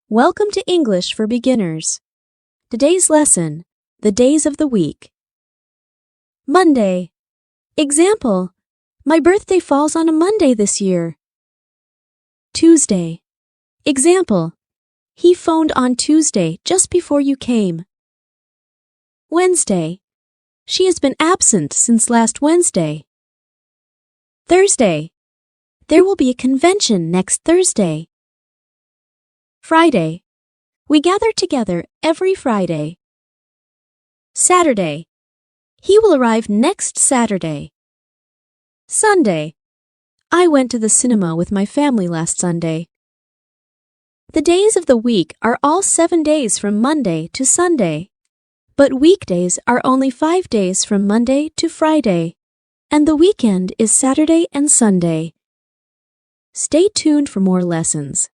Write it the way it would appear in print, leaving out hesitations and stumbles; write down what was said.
Welcome to English for Beginners. Today's lesson, the days of the week. Monday. Example, my birthday falls on a Monday this year. Tuesday. Example, he phoned on Tuesday just before you came. Wednesday. She has been absent since last Wednesday. Thursday. There will be a convention next Thursday. Friday. We gather together every Friday. Saturday. He will arrive next Saturday. Sunday. I went to the cinema with my family last Sunday. The days of the week are all 7 days from Monday to Sunday, but weekdays are only 5 days from Monday to Friday, and the weekend is Saturday and Sunday. Stay tuned for more lessons.